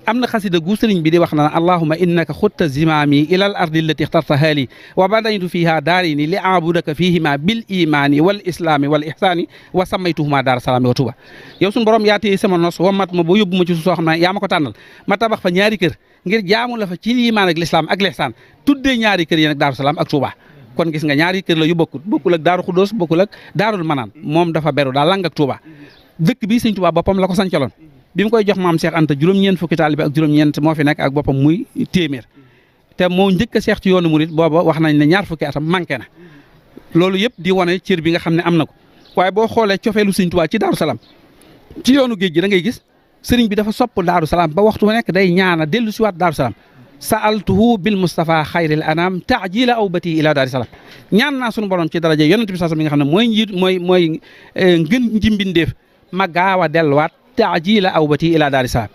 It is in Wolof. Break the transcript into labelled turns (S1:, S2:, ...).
S1: am na xasida gu sëriñ bi di wax na allahuma innaka xutta zimaami ila al ardi allati ixtartaha li wa banaytu fiha daarini li abudaka fihima bil imani wal islami wal ihsani wa samaytuhuma daar salaami wa tuba yow suñu borom yaa téye sama nos wa mat ma ba yóbbu ma ci soo xam ne yaa ma ko tànnal ma tabax fa ñaari kër ngir jaamu la fa ci liimaan ak lislaam ak lihsaan tuddee ñaari kër yi nag daaru salaam ak tuba kon gis nga ñaari kër la yu bokkul ak daaru xuddoos bokkul ak daarul manaan moom dafa beru daa lang ak tuba dëkk bi sëñ Tuubaa boppam la ko sancaloon bi mu koy jox maam Cheikh Anta juróom-ñeent fukki taalibe ak juróom-ñeent moo fi nekk ak boppam muy téeméer te moo njëkk a seex ci yoonu murit booba wax nañ ne ñaar fukki atam manqué na loolu yëpp di wane cër bi nga xam ne am na ko waaye boo xoolee cofeelu sëñ Tuubaa ci Daaru Salaam ci yoonu géej gi da ngay gis sëriñ bi dafa sopp Daaru Salaam ba waxtu nekk day ñaana dellu si waat Daaru Salaam sa'altuhu bil Mustafa xayril anam taajila awbati ila Daaru Salaam ñaan naa suñu borom ci daraja yonent bi mi nga xam ne mooy njiit mooy ngën njimbindeef ma gaaw a delluwaat taajila awbati ila Daaru Salaam